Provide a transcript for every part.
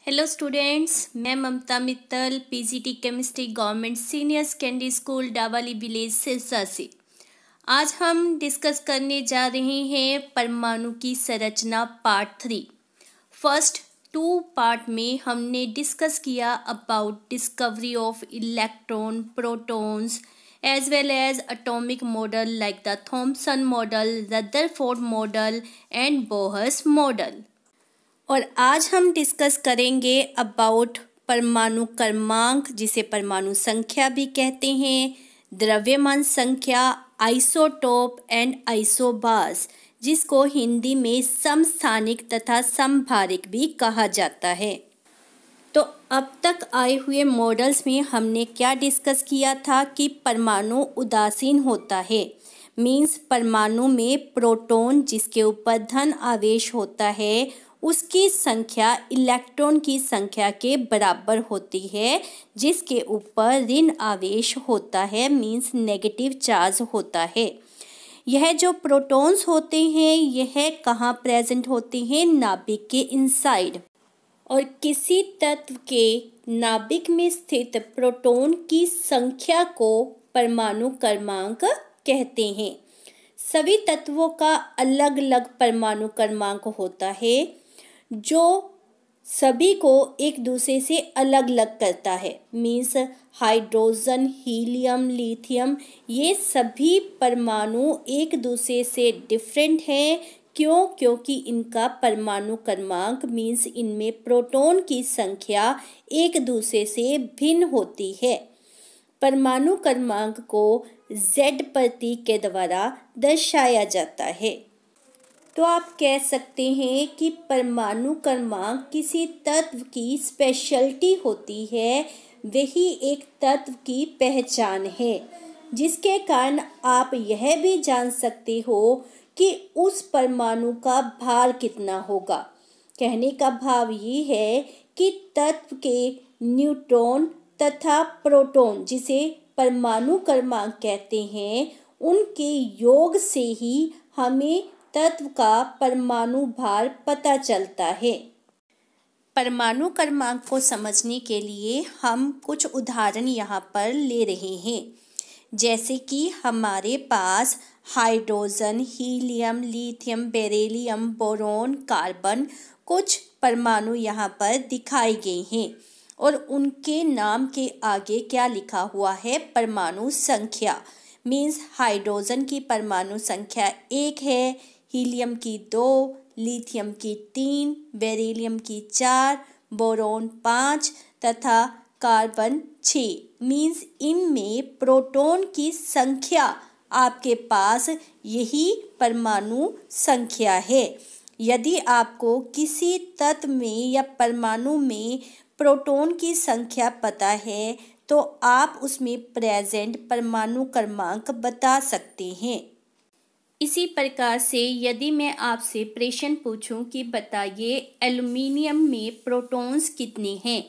Hello students, मैं Mamta Mittal PGT chemistry government senior secondary school Dawali village Sirsa से। आज हम डिस्कस करने जा रहे हैं परमाणु की संरचना पार्ट 3। फर्स्ट 2 पार्ट में हमने डिस्कस किया about discovery of electron, protons as well as atomic model like the Thomson model, Rutherford model and Bohr's model। और आज हम डिस्कस करेंगे अबाउट परमाणु क्रमांक, जिसे परमाणु संख्या भी कहते हैं, द्रव्यमान संख्या, आइसोटोप एंड आइसोबार्स, जिसको हिंदी में समस्थानिक तथा समभारिक भी कहा जाता है। तो अब तक आए हुए मॉडल्स में हमने क्या डिस्कस किया था कि परमाणु उदासीन होता है, मीन्स परमाणु में प्रोटॉन जिसके ऊपर धन आवेश होता है उसकी संख्या इलेक्ट्रॉन की संख्या के बराबर होती है, जिसके ऊपर ऋण आवेश होता है, मीन्स नेगेटिव चार्ज होता है। यह जो प्रोटॉन्स होते हैं यह कहाँ प्रेजेंट होते हैं? नाभिक के इनसाइड। और किसी तत्व के नाभिक में स्थित प्रोटॉन की संख्या को परमाणु क्रमांक कहते हैं। सभी तत्वों का अलग अलग परमाणु क्रमांक होता है जो सभी को एक दूसरे से अलग अलग करता है, मीन्स हाइड्रोजन, हीलियम, लिथियम, ये सभी परमाणु एक दूसरे से डिफरेंट हैं। क्यों? क्योंकि इनका परमाणु क्रमांक मीन्स इनमें प्रोटॉन की संख्या एक दूसरे से भिन्न होती है। परमाणु क्रमांक को Z प्रतीक के द्वारा दर्शाया जाता है। तो आप कह सकते हैं कि परमाणु क्रमांक किसी तत्व की स्पेशलिटी होती है, वही एक तत्व की पहचान है, जिसके कारण आप यह भी जान सकते हो कि उस परमाणु का भार कितना होगा। कहने का भाव ये है कि तत्व के न्यूट्रॉन तथा प्रोटॉन, जिसे परमाणु क्रमांक कहते हैं, उनके योग से ही हमें तत्व का परमाणु भार पता चलता है। परमाणु क्रमांक को समझने के लिए हम कुछ उदाहरण यहाँ पर ले रहे हैं, जैसे कि हमारे पास hydrogen, helium, lithium, beryllium, boron, carbon, कुछ परमाणु यहाँ पर दिखाए गए हैं और उनके नाम के आगे क्या लिखा हुआ है? परमाणु संख्या। मीन्स हाइड्रोजन की परमाणु संख्या 1 है, हीलियम की 2, लिथियम की 3, बेरिलियम की 4, बोरॉन 5 तथा कार्बन 6। मीन्स इनमें प्रोटॉन की संख्या आपके पास यही परमाणु संख्या है। यदि आपको किसी तत्व में या परमाणु में प्रोटॉन की संख्या पता है तो आप उसमें प्रेजेंट परमाणु क्रमांक बता सकते हैं। इसी प्रकार से यदि मैं आपसे प्रश्न पूछूं कि बताइए एल्युमिनियम में प्रोटॉन्स कितने हैं,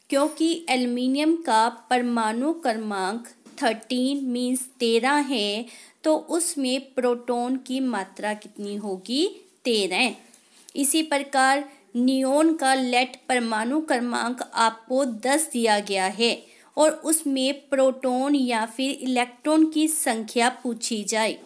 क्योंकि एल्युमिनियम का परमाणु क्रमांक 13 मीन्स 13 है, तो उसमें प्रोटॉन की मात्रा कितनी होगी? 13। इसी प्रकार नियोन का लेड परमाणु क्रमांक आपको 10 दिया गया है और उसमें प्रोटॉन या फिर इलेक्ट्रॉन की संख्या पूछी जाए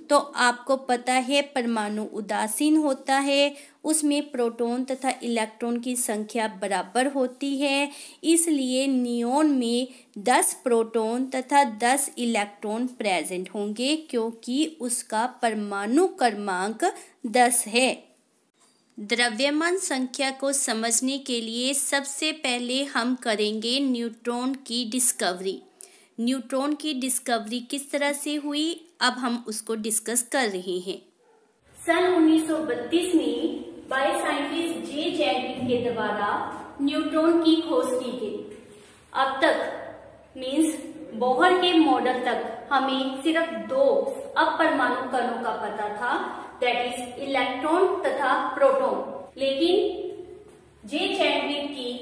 तो आपको पता है परमाणु उदासीन होता है, उसमें प्रोटॉन तथा इलेक्ट्रॉन की संख्या बराबर होती है, इसलिए नियोन में 10 प्रोटॉन तथा 10 इलेक्ट्रॉन प्रेजेंट होंगे, क्योंकि उसका परमाणु क्रमांक 10 है। द्रव्यमान संख्या को समझने के लिए सबसे पहले हम करेंगे न्यूट्रॉन की डिस्कवरी। न्यूट्रॉन की डिस्कवरी किस तरह से हुई, अब हम उसको डिस्कस कर रहे हैं। सन 1932 में बाय साइंटिस्ट जे चैडविक के द्वारा न्यूट्रॉन की खोज की गई। अब तक मीन्स बोहर के मॉडल तक हमें सिर्फ 2 अपरमाणु कणों का पता था, दैट इज इलेक्ट्रॉन तथा प्रोटॉन। लेकिन जे चैडविक की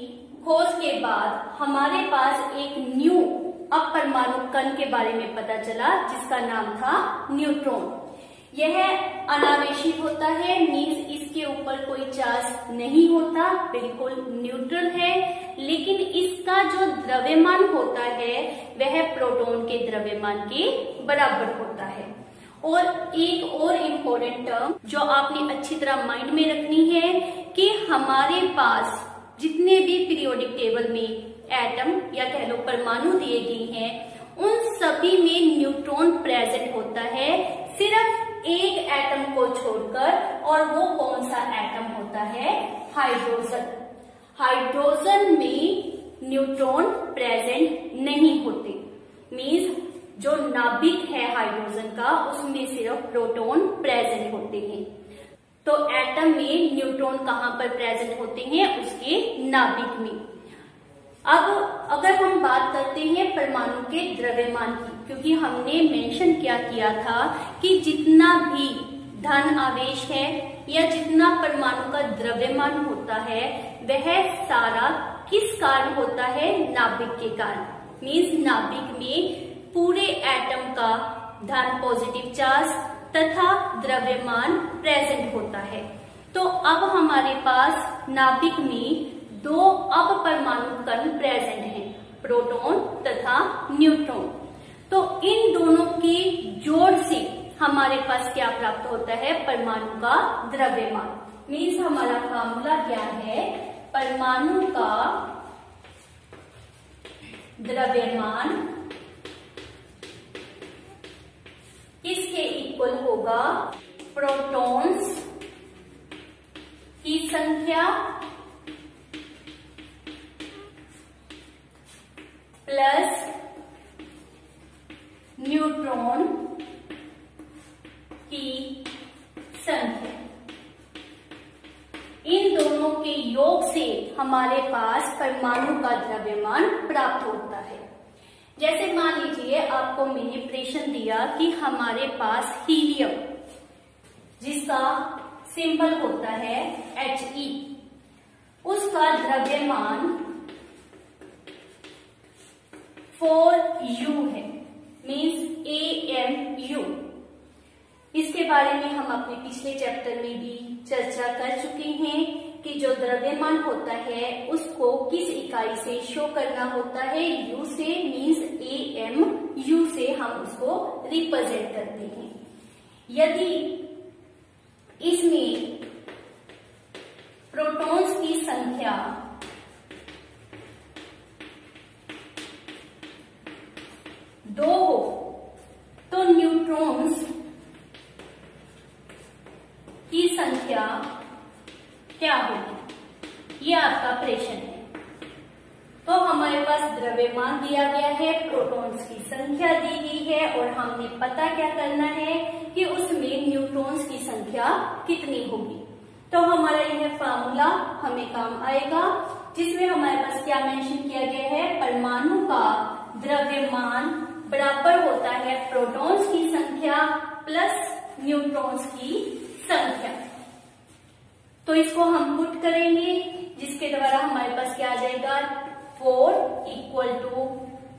खोज के बाद हमारे पास एक न्यू अपरमाणु कण के बारे में पता चला, जिसका नाम था न्यूट्रॉन। यह अनावेशित होता है, मीन्स इसके ऊपर कोई चार्ज नहीं होता, बिल्कुल न्यूट्रल है। लेकिन इसका जो द्रव्यमान होता है वह प्रोटॉन के द्रव्यमान के बराबर होता है। और एक और इम्पोर्टेंट टर्म जो आपने अच्छी तरह माइंड में रखनी है कि हमारे पास जितने भी पीरियोडिक टेबल में एटम या कह लो परमाणु दिए गए हैं उन सभी में न्यूट्रॉन प्रेजेंट होता है, सिर्फ एक एटम को छोड़कर, और वो कौन सा एटम होता है? हाइड्रोजन। हाइड्रोजन में न्यूट्रॉन प्रेजेंट नहीं होते, मीन्स जो नाभिक है हाइड्रोजन का उसमें सिर्फ प्रोटॉन प्रेजेंट होते हैं। तो एटम में न्यूट्रॉन कहाँ पर प्रेजेंट होते हैं? उसके नाभिक में। अब अगर हम बात करते हैं परमाणु के द्रव्यमान की, क्योंकि हमने मेंशन क्या किया था कि जितना भी धन आवेश है या जितना परमाणु का द्रव्यमान होता है वह सारा किस कारण होता है? नाभिक के कारण। मीन्स नाभिक में पूरे एटम का धन पॉजिटिव चार्ज तथा द्रव्यमान प्रेजेंट होता है। तो अब हमारे पास नाभिक में दो अपपरमाणु कण प्रेजेंट हैं, प्रोटॉन तथा न्यूट्रॉन। तो इन दोनों के जोड़ से हमारे पास क्या प्राप्त होता है? परमाणु का द्रव्यमान। मीन्स हमारा फार्मूला क्या है? परमाणु का द्रव्यमान किसके इक्वल होगा? प्रोटॉन्स की संख्या प्लस न्यूट्रॉन की संख्या। इन दोनों के योग से हमारे पास परमाणु का द्रव्यमान प्राप्त होता है। जैसे मान लीजिए आपको मैंने प्रश्न दिया कि हमारे पास हीलियम जिसका सिंबल होता है He, उसका द्रव्यमान 4U है, मीन्स AMU। इसके बारे में हम अपने पिछले चैप्टर में भी चर्चा कर चुके हैं कि जो द्रव्यमान होता है उसको किस इकाई से शो करना होता है? U से, मीन्स AMU से हम उसको रिप्रेजेंट करते हैं। यदि इसमें प्रोटॉन्स की संख्या दो हो तो न्यूट्रॉन्स की संख्या क्या होगी? ये आपका प्रश्न है। तो हमारे पास द्रव्यमान दिया गया है, प्रोटॉन्स की संख्या दी गई है और हमने पता क्या करना है कि उसमें न्यूट्रॉन्स की संख्या कितनी होगी। तो हमारा यह फार्मूला हमें काम आएगा, जिसमें हमारे पास क्या मेंशन किया गया है? परमाणु का द्रव्यमान बराबर होता है प्रोटॉन्स की संख्या प्लस न्यूट्रॉन्स की संख्या। तो इसको हम पुट करेंगे, जिसके द्वारा हमारे पास क्या आ जाएगा? 4 equal to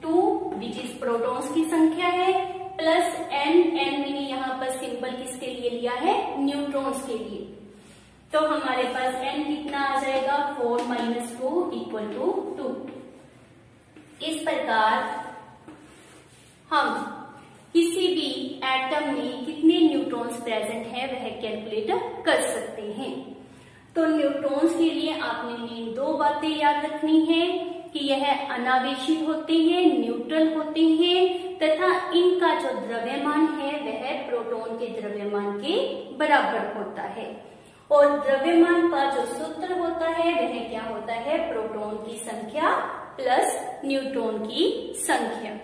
2 which is protons की संख्या है, प्लस n मैंने यहाँ पर सिंबल किसके लिए लिया है? न्यूट्रॉन्स के लिए। तो हमारे पास n कितना आ जाएगा? 4 - 2 इक्वल टू 2। इस प्रकार हम किसी भी एटम में कितने न्यूट्रॉन्स प्रेजेंट है वह कैलकुलेट कर सकते हैं। तो न्यूट्रॉन्स के लिए आपने मेन दो बातें याद रखनी है कि यह अनावेशित होते हैं, न्यूट्रल होते हैं तथा इनका जो द्रव्यमान है वह प्रोटॉन के द्रव्यमान के बराबर होता है। और द्रव्यमान का जो सूत्र होता है वह क्या होता है? प्रोटॉन की संख्या प्लस न्यूट्रॉन की संख्या।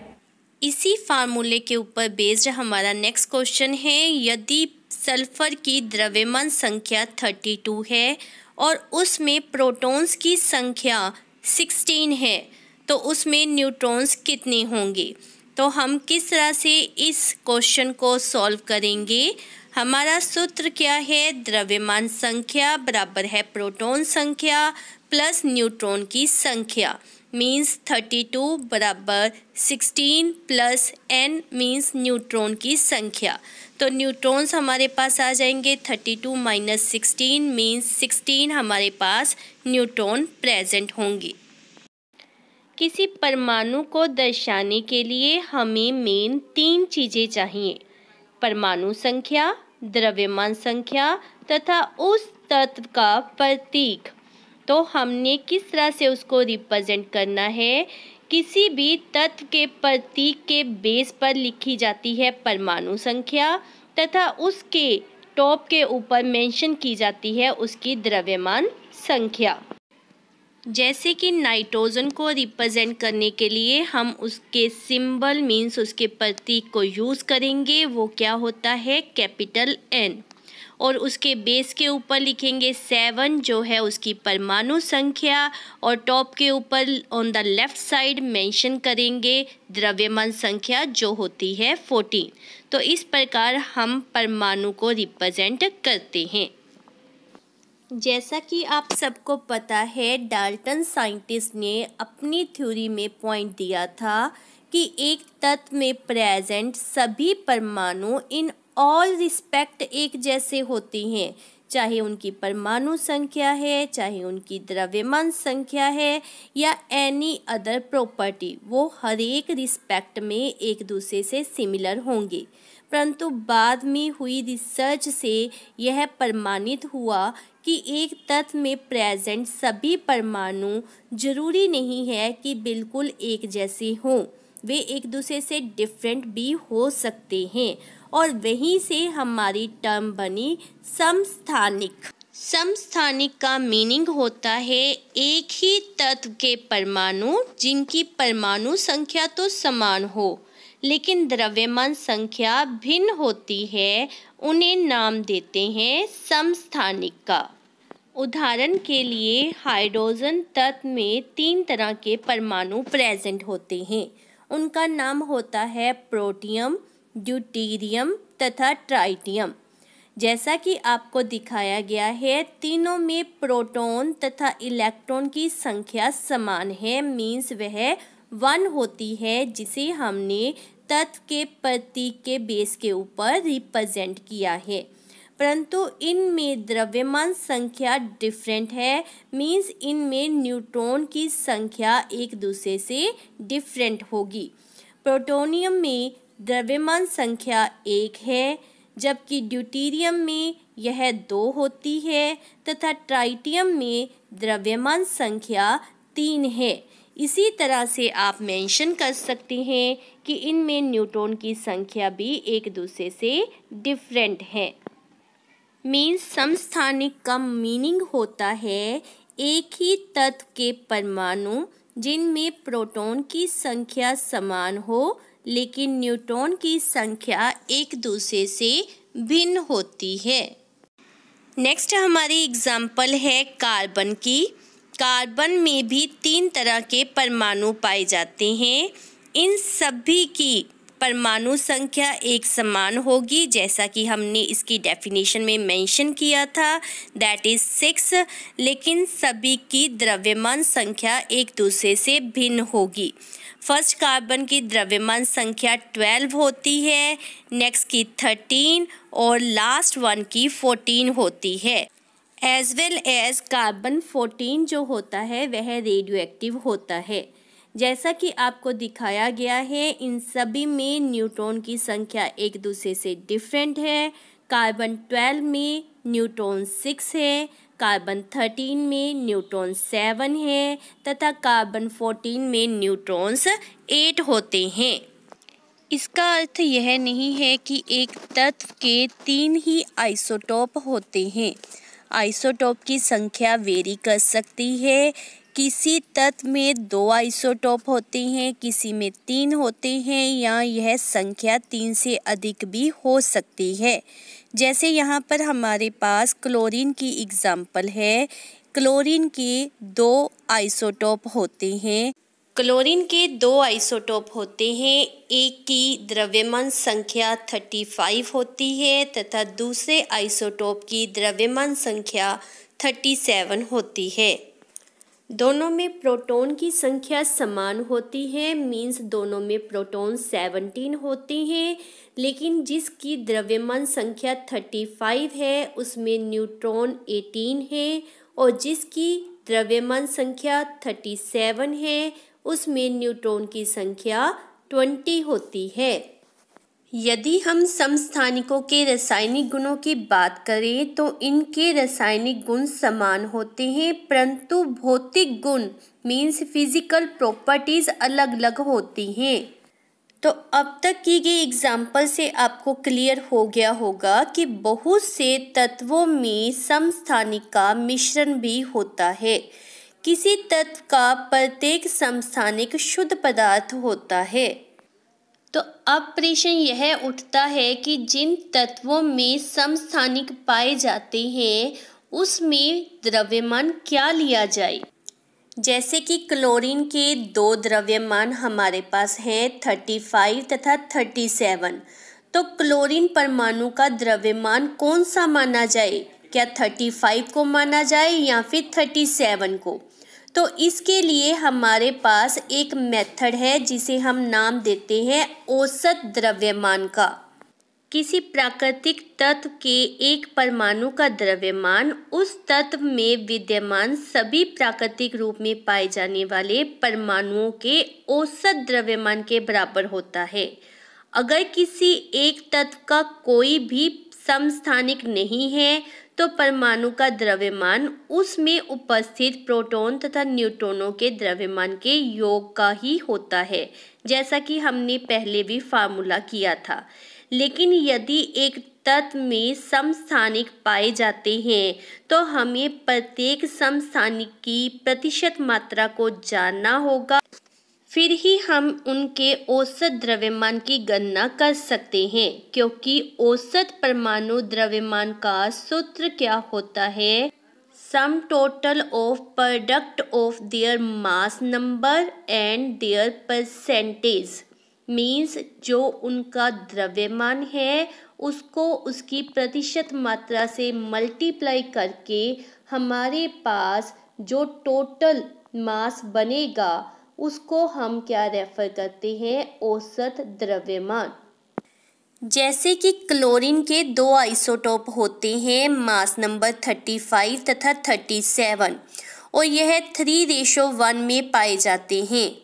इसी फार्मूले के ऊपर बेस्ड हमारा नेक्स्ट क्वेश्चन है, यदि सल्फर की द्रव्यमान संख्या 32 है और उसमें प्रोटॉन्स की संख्या 16 है तो उसमें न्यूट्रॉन्स कितने होंगे? तो हम किस तरह से इस क्वेश्चन को सॉल्व करेंगे? हमारा सूत्र क्या है? द्रव्यमान संख्या बराबर है प्रोटॉन संख्या प्लस न्यूट्रॉन की संख्या, मीन्स 32 बराबर 16 प्लस n मीन्स न्यूट्रॉन की संख्या। तो न्यूट्रॉन्स हमारे पास आ जाएंगे 32 माइनस 16 मीन्स 16 हमारे पास न्यूट्रॉन प्रेजेंट होंगे। किसी परमाणु को दर्शाने के लिए हमें मेन 3 चीज़ें चाहिए, परमाणु संख्या, द्रव्यमान संख्या तथा उस तत्व का प्रतीक। तो हमने किस तरह से उसको रिप्रेजेंट करना है, किसी भी तत्व के प्रतीक के बेस पर लिखी जाती है परमाणु संख्या तथा उसके टॉप के ऊपर मेंशन की जाती है उसकी द्रव्यमान संख्या। जैसे कि नाइट्रोजन को रिप्रेजेंट करने के लिए हम उसके सिंबल मीन्स उसके प्रतीक को यूज़ करेंगे, वो क्या होता है कैपिटल N, और उसके बेस के ऊपर लिखेंगे 7 जो है उसकी परमाणु संख्या, और टॉप के ऊपर on the left side mention करेंगे द्रव्यमान संख्या जो होती है 14। तो इस प्रकार हम परमाणु को रिप्रेजेंट करते हैं। जैसा कि आप सबको पता है, डाल्टन साइंटिस्ट ने अपनी थ्योरी में पॉइंट दिया था कि एक तत्व में प्रेजेंट सभी परमाणु इन ऑल रिस्पेक्ट एक जैसे होते हैं, चाहे उनकी परमाणु संख्या है, चाहे उनकी द्रव्यमान संख्या है या एनी अदर प्रॉपर्टी, वो हर एक रिस्पेक्ट में एक दूसरे से सिमिलर होंगे। परंतु बाद में हुई रिसर्च से यह प्रमाणित हुआ कि एक तत्व में प्रेजेंट सभी परमाणु जरूरी नहीं है कि बिल्कुल एक जैसे हों, वे एक दूसरे से डिफरेंट भी हो सकते हैं, और वहीं से हमारी टर्म बनी समस्थानिक। समस्थानिक का मीनिंग होता है एक ही तत्व के परमाणु जिनकी परमाणु संख्या तो समान हो लेकिन द्रव्यमान संख्या भिन्न होती है, उन्हें नाम देते हैं समस्थानिक का। उदाहरण के लिए हाइड्रोजन तत्व में 3 तरह के परमाणु प्रेजेंट होते हैं। उनका नाम होता है प्रोटियम, ड्यूटेरियम तथा ट्राइटियम। जैसा कि आपको दिखाया गया है, तीनों में प्रोटॉन तथा इलेक्ट्रॉन की संख्या समान है, मीन्स वह 1 होती है, जिसे हमने तत्व के प्रतीक के बेस के ऊपर रिप्रेजेंट किया है। परंतु इनमें द्रव्यमान संख्या डिफरेंट है, मीन्स इनमें न्यूट्रॉन की संख्या एक दूसरे से डिफरेंट होगी। प्रोटोनियम में द्रव्यमान संख्या 1 है, जबकि ड्यूटेरियम में यह 2 होती है तथा ट्राइटियम में द्रव्यमान संख्या 3 है। इसी तरह से आप मेंशन कर सकते हैं कि इनमें न्यूट्रॉन की संख्या भी एक दूसरे से डिफरेंट है। मीन्स समस्थानिक का मीनिंग होता है एक ही तत्व के परमाणु जिनमें प्रोटॉन की संख्या समान हो लेकिन न्यूट्रॉन की संख्या एक दूसरे से भिन्न होती है। नेक्स्ट हमारी एग्जाम्पल है कार्बन की। कार्बन में भी 3 तरह के परमाणु पाए जाते हैं। इन सभी की परमाणु संख्या एक समान होगी, जैसा कि हमने इसकी डेफिनेशन में मेंशन किया था, दैट इज़ 6, लेकिन सभी की द्रव्यमान संख्या एक दूसरे से भिन्न होगी। फर्स्ट कार्बन की द्रव्यमान संख्या 12 होती है, नेक्स्ट की 13 और लास्ट वन की 14 होती है। एज वेल एज कार्बन 14 जो होता है वह रेडियो एक्टिव होता है। जैसा कि आपको दिखाया गया है, इन सभी में न्यूट्रॉन की संख्या एक दूसरे से डिफरेंट है। कार्बन 12 में न्यूट्रॉन 6 है, कार्बन 13 में न्यूट्रॉन 7 है तथा कार्बन 14 में न्यूट्रॉन्स 8 होते हैं। इसका अर्थ यह नहीं है कि एक तत्व के 3 ही आइसोटोप होते हैं। आइसोटोप की संख्या वेरी कर सकती है। किसी तत्व में 2 आइसोटोप होते हैं, किसी में 3 होते हैं, या यह संख्या 3 से अधिक भी हो सकती है। जैसे यहाँ पर हमारे पास क्लोरीन की एग्जाम्पल है। क्लोरीन के 2 आइसोटोप होते हैं। क्लोरीन के 2 आइसोटोप होते हैं। एक की द्रव्यमान संख्या 35 होती है तथा दूसरे आइसोटोप की द्रव्यमान संख्या 37 होती है। दोनों में प्रोटॉन की संख्या समान होती है, मीन्स दोनों में प्रोटॉन 17 होते हैं, लेकिन जिसकी द्रव्यमान संख्या 35 है उसमें न्यूट्रॉन 18 है, और जिसकी द्रव्यमान संख्या 37 है उसमें न्यूट्रॉन की संख्या 20 होती है। यदि हम समस्थानिकों के रासायनिक गुणों की बात करें तो इनके रासायनिक गुण समान होते हैं, परंतु भौतिक गुण मीन्स फिजिकल प्रॉपर्टीज अलग अलग होती हैं। तो अब तक की गई एग्जाम्पल से आपको क्लियर हो गया होगा कि बहुत से तत्वों में समस्थानिक का मिश्रण भी होता है। किसी तत्व का प्रत्येक समस्थानिक शुद्ध पदार्थ होता है। तो अब प्रश्न यह उठता है कि जिन तत्वों में समस्थानिक पाए जाते हैं उसमें द्रव्यमान क्या लिया जाए। जैसे कि क्लोरीन के दो द्रव्यमान हमारे पास हैं 35 तथा 37। तो क्लोरीन परमाणु का द्रव्यमान कौन सा माना जाए, क्या 35 को माना जाए या फिर 37 को। तो इसके लिए हमारे पास एक मेथड है जिसे हम नाम देते हैं औसत द्रव्यमान का। किसी प्राकृतिक तत्व के एक परमाणु का द्रव्यमान उस तत्व में विद्यमान सभी प्राकृतिक रूप में पाए जाने वाले परमाणुओं के औसत द्रव्यमान के बराबर होता है। अगर किसी एक तत्व का कोई भी समस्थानिक नहीं है तो परमाणु का द्रव्यमान उसमें उपस्थित प्रोटॉन तथा न्यूट्रॉनों के द्रव्यमान के योग का ही होता है, जैसा कि हमने पहले भी फार्मूला किया था। लेकिन यदि एक तत्व में समस्थानिक पाए जाते हैं तो हमें प्रत्येक समस्थानिक की प्रतिशत मात्रा को जानना होगा, फिर ही हम उनके औसत द्रव्यमान की गणना कर सकते हैं। क्योंकि औसत परमाणु द्रव्यमान का सूत्र क्या होता है, sum total of product of their mass number and their percentage, means जो उनका द्रव्यमान है उसको उसकी प्रतिशत मात्रा से मल्टीप्लाई करके हमारे पास जो टोटल मास बनेगा उसको हम क्या रेफर करते हैं, औसत द्रव्यमान। जैसे कि क्लोरीन के दो आइसोटोप होते हैं मास नंबर 35 तथा 37 और यह 3:1 में पाए जाते हैं।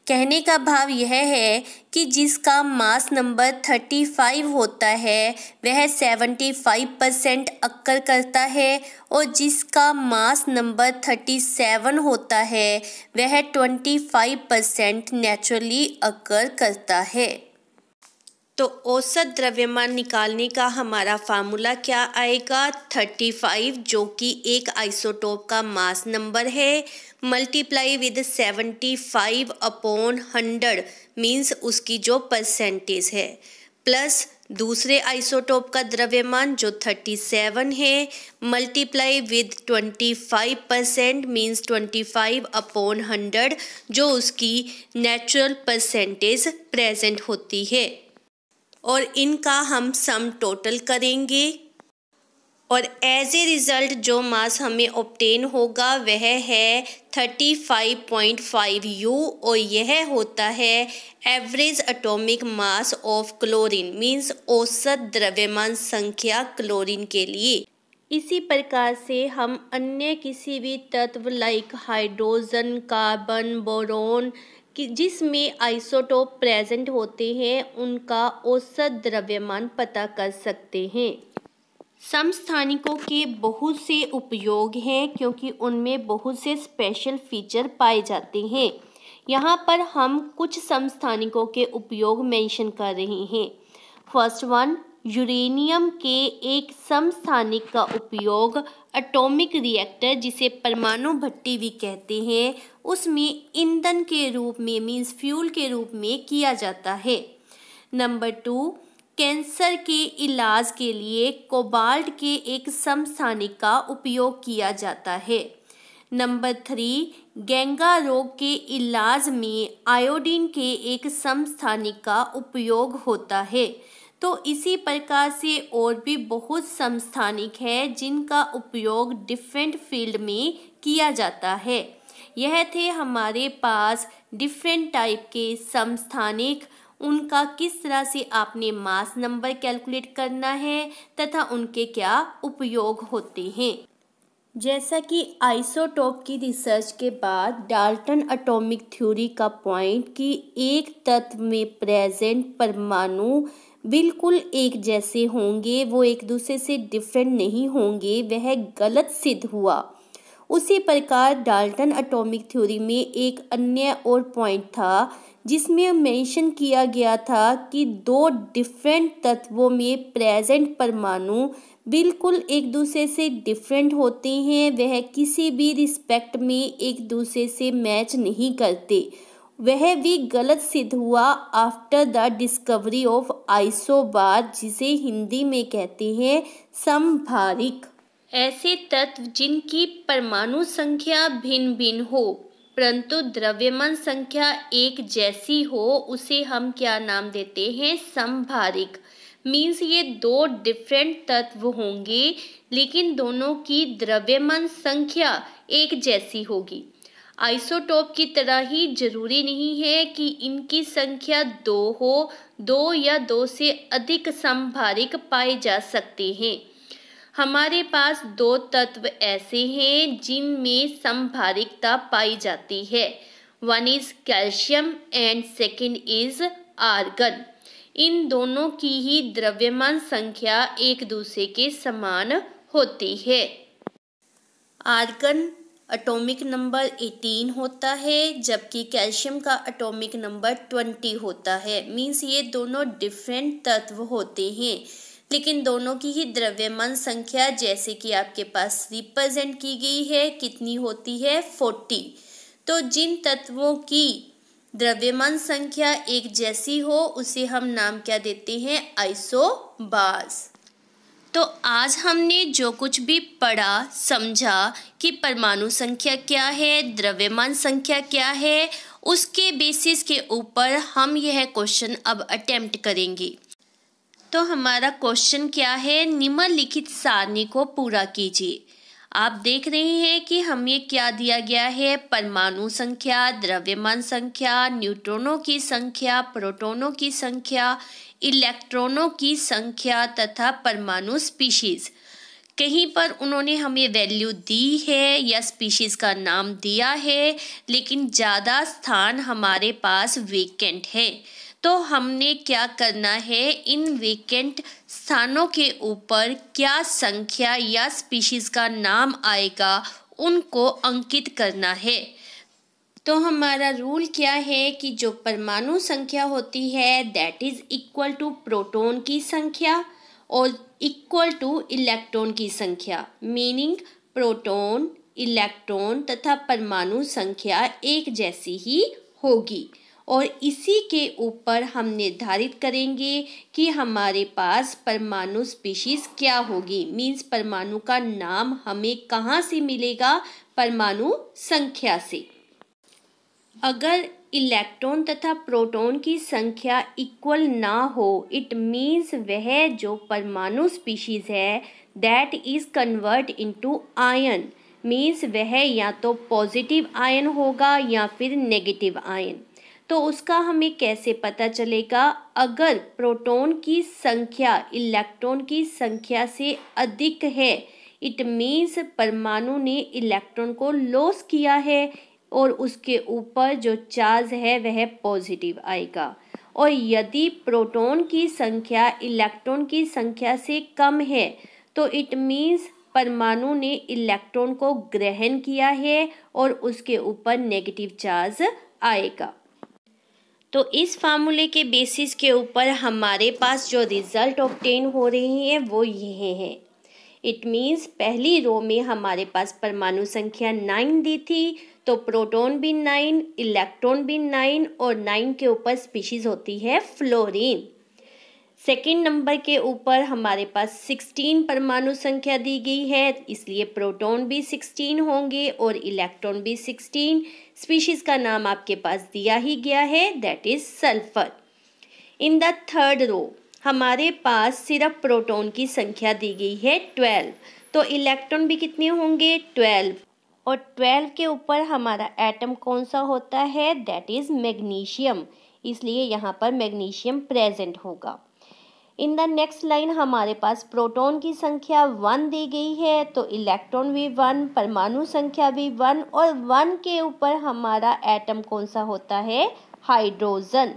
कहने का भाव यह है कि जिसका मास नंबर 35 होता है वह 75% अक्कर करता है और जिसका मास नंबर 37 होता है वह 25% नेचुरली अक्कर करता है। तो औसत द्रव्यमान निकालने का हमारा फार्मूला क्या आएगा, 35 जो कि एक आइसोटोप का मास नंबर है मल्टीप्लाई विद 75/100 मीन्स उसकी जो परसेंटेज है, प्लस दूसरे आइसोटोप का द्रव्यमान जो 37 है मल्टीप्लाई विद 25% मीन्स 25/100 जो उसकी नेचुरल परसेंटेज प्रेजेंट होती है, और इनका हम सम टोटल करेंगे और एज ए रिज़ल्ट जो मास हमें ऑब्टेन होगा वह है 35.5 U और यह होता है average atomic mass of chlorine means औसत द्रव्यमान संख्या क्लोरीन के लिए। इसी प्रकार से हम अन्य किसी भी तत्व लाइक हाइड्रोजन, कार्बन, बोरोन कि जिसमें आइसोटोप प्रेजेंट होते हैं उनका औसत द्रव्यमान पता कर सकते हैं। समस्थानिकों के बहुत से उपयोग हैं क्योंकि उनमें बहुत से स्पेशल फीचर पाए जाते हैं। यहाँ पर हम कुछ समस्थानिकों के उपयोग मेंशन कर रहे हैं। फर्स्ट वन, यूरेनियम के एक समस्थानिक का उपयोग एटॉमिक रिएक्टर जिसे परमाणु भट्टी भी कहते हैं उसमें ईंधन के रूप में मीन्स फ्यूल के रूप में किया जाता है। नंबर 2, कैंसर के इलाज के लिए कोबाल्ट के एक समस्थानिक का उपयोग किया जाता है। नंबर 3, गेंगा रोग के इलाज में आयोडीन के एक समस्थानिक का उपयोग होता है। तो इसी प्रकार से और भी बहुत समस्थानिक है जिनका उपयोग डिफरेंट फील्ड में किया जाता है। यह थे हमारे पास डिफरेंट टाइप के समस्थानिक, उनका किस तरह से आपने मास नंबर कैलकुलेट करना है तथा उनके क्या उपयोग होते हैं। जैसा कि आइसोटोप की रिसर्च के बाद डाल्टन एटॉमिक थ्योरी का पॉइंट कि एक तत्व में प्रेजेंट परमाणु बिल्कुल एक जैसे होंगे, वो एक दूसरे से डिफरेंट नहीं होंगे, वह गलत सिद्ध हुआ। उसी प्रकार डाल्टन एटॉमिक थ्योरी में एक अन्य और पॉइंट था जिसमें मेंशन किया गया था कि दो डिफरेंट तत्वों में प्रेजेंट परमाणु बिल्कुल एक दूसरे से डिफरेंट होते हैं, वह किसी भी रिस्पेक्ट में एक दूसरे से मैच नहीं करते। वह भी गलत सिद्ध हुआ after the discovery of isobar, जिसे हिंदी में कहते हैं समभारिक। ऐसे तत्व जिनकी परमाणु संख्या भिन्न भिन्न हो परंतु द्रव्यमान संख्या एक जैसी हो, उसे हम क्या नाम देते हैं, समभारिक। मीन्स ये दो डिफरेंट तत्व होंगे लेकिन दोनों की द्रव्यमान संख्या एक जैसी होगी। आइसोटोप की तरह ही जरूरी नहीं है कि इनकी संख्या दो हो, दो या दो से अधिक समभारिक पाए जा सकते हैं। हमारे पास दो तत्व ऐसे हैं जिनमें समभारिकता पाई जाती है। One is calcium and second is argon. इन दोनों की ही द्रव्यमान संख्या एक दूसरे के समान होती है। आर्गन एटॉमिक नंबर 18 होता है जबकि कैल्शियम का एटॉमिक नंबर 20 होता है। मीन्स ये दोनों डिफरेंट तत्व होते हैं लेकिन दोनों की ही द्रव्यमान संख्या जैसे कि आपके पास रिप्रेजेंट की गई है कितनी होती है, 40। तो जिन तत्वों की द्रव्यमान संख्या एक जैसी हो उसे हम नाम क्या देते हैं, आइसोबार्स। तो आज हमने जो कुछ भी पढ़ा समझा कि परमाणु संख्या क्या है, द्रव्यमान संख्या क्या है, उसके बेसिस के ऊपर हम यह क्वेश्चन अब अटेम्प्ट करेंगे। तो हमारा क्वेश्चन क्या है, निम्नलिखित सारणी को पूरा कीजिए। आप देख रहे हैं कि हमें क्या दिया गया है, परमाणु संख्या, द्रव्यमान संख्या, न्यूट्रॉनों की संख्या, प्रोटॉनों की संख्या, इलेक्ट्रॉनों की संख्या तथा परमाणु स्पीशीज। कहीं पर उन्होंने हमें वैल्यू दी है या स्पीशीज का नाम दिया है लेकिन ज़्यादा स्थान हमारे पास वेकेंट है। तो हमने क्या करना है, इन वेकेंट स्थानों के ऊपर क्या संख्या या स्पीशीज का नाम आएगा उनको अंकित करना है। तो हमारा रूल क्या है कि जो परमाणु संख्या होती है that is equal to proton की संख्या और इक्वल टू इलेक्ट्रॉन की संख्या। मीनिंग प्रोटॉन, इलेक्ट्रॉन तथा परमाणु संख्या एक जैसी ही होगी और इसी के ऊपर हम निर्धारित करेंगे कि हमारे पास परमाणु स्पीशीज क्या होगी। मीन्स परमाणु का नाम हमें कहाँ से मिलेगा, परमाणु संख्या से। अगर इलेक्ट्रॉन तथा प्रोटॉन की संख्या इक्वल ना हो, इट मीन्स वह जो परमाणु स्पीशीज है that is convert into ion. Means वह या तो पॉजिटिव आयन होगा या फिर नेगेटिव आयन। तो उसका हमें कैसे पता चलेगा, अगर प्रोटॉन की संख्या इलेक्ट्रॉन की संख्या से अधिक है इट मीन्स परमाणु ने इलेक्ट्रॉन को लॉस किया है और उसके ऊपर जो चार्ज है वह पॉजिटिव आएगा। और यदि प्रोटॉन की संख्या इलेक्ट्रॉन की संख्या से कम है तो इट मीन्स परमाणु ने इलेक्ट्रॉन को ग्रहण किया है और उसके ऊपर नेगेटिव चार्ज आएगा। तो इस फार्मूले के बेसिस के ऊपर हमारे पास जो रिजल्ट ऑब्टेन हो रहे हैं वो ये हैं। इट मीन्स पहली रो में हमारे पास परमाणु संख्या 9 दी थी तो प्रोटॉन भी 9, इलेक्ट्रॉन भी 9 और 9 के ऊपर स्पीशीज होती है फ्लोरीन। सेकेंड नंबर के ऊपर हमारे पास 16 परमाणु संख्या दी गई है इसलिए प्रोटॉन भी 16 होंगे और इलेक्ट्रॉन भी 16। स्पीशीज का नाम आपके पास दिया ही गया है that is sulphur. In the third row हमारे पास सिर्फ प्रोटॉन की संख्या दी गई है 12 तो इलेक्ट्रॉन भी कितने होंगे 12 और 12 के ऊपर हमारा एटम कौन सा होता है, दैट इज़ मैग्नीशियम, इसलिए यहाँ पर मैग्नीशियम प्रेजेंट होगा। इन द नेक्स्ट लाइन हमारे पास प्रोटॉन की संख्या 1 दी गई है, तो इलेक्ट्रॉन भी 1, परमाणु संख्या भी 1, और 1 के ऊपर हमारा एटम कौन सा होता है, hydrogen.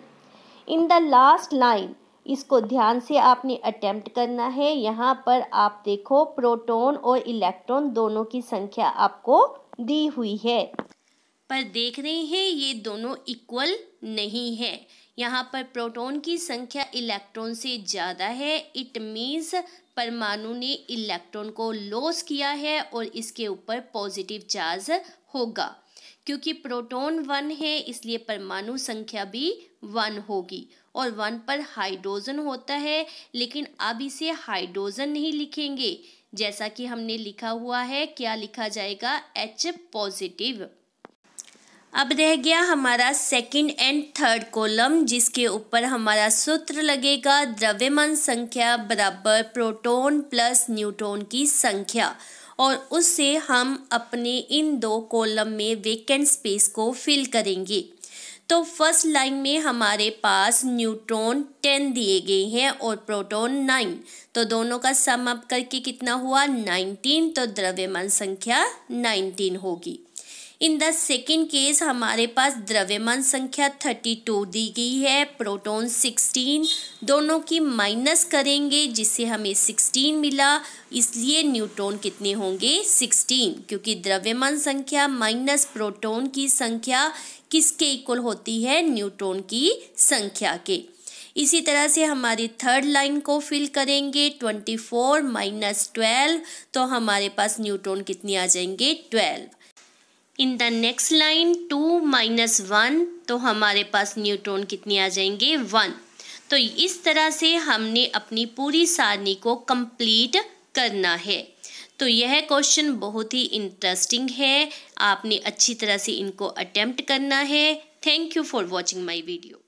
In the last line, इसको ध्यान से आपने अटेम्प्ट करना है। यहाँ पर आप देखो प्रोटॉन और इलेक्ट्रॉन दोनों की संख्या आपको दी हुई है, पर देख रहे हैं ये दोनों इक्वल नहीं है। यहाँ पर प्रोटॉन की संख्या इलेक्ट्रॉन से ज़्यादा है, इट मीन्स परमाणु ने इलेक्ट्रॉन को लॉस किया है और इसके ऊपर पॉजिटिव चार्ज होगा। क्योंकि प्रोटॉन 1 है इसलिए परमाणु संख्या भी 1 होगी, और 1 पर हाइड्रोजन होता है, लेकिन अब इसे हाइड्रोजन नहीं लिखेंगे, जैसा कि हमने लिखा हुआ है, क्या लिखा जाएगा, H पॉजिटिव। अब रह गया हमारा सेकंड एंड थर्ड कॉलम, जिसके ऊपर हमारा सूत्र लगेगा द्रव्यमान संख्या बराबर प्रोटॉन प्लस न्यूट्रॉन की संख्या, और उससे हम अपने इन दो कॉलम में वेकेंट स्पेस को फिल करेंगे। तो फर्स्ट लाइन में हमारे पास न्यूट्रॉन 10 दिए गए हैं और प्रोटॉन 9, तो दोनों का सम अप करके कितना हुआ, 19, तो द्रव्यमान संख्या 19 होगी। इन द सेकेंड केस हमारे पास द्रव्यमान संख्या 32 दी गई है, प्रोटॉन 16, दोनों की माइनस करेंगे जिससे हमें 16 मिला, इसलिए न्यूट्रॉन कितने होंगे, 16, क्योंकि द्रव्यमान संख्या माइनस प्रोटॉन की संख्या किसके इक्वल होती है, न्यूट्रॉन की संख्या के। इसी तरह से हमारी थर्ड लाइन को फिल करेंगे, 24 माइनस 12, तो हमारे पास न्यूट्रॉन कितने आ जाएंगे, 12। In the next line 2 minus 1, तो हमारे पास न्यूट्रॉन कितने आ जाएंगे, 1। तो इस तरह से हमने अपनी पूरी सारणी को कंप्लीट करना है। तो यह क्वेश्चन बहुत ही इंटरेस्टिंग है, आपने अच्छी तरह से इनको अटेम्प्ट करना है। Thank you for watching my video.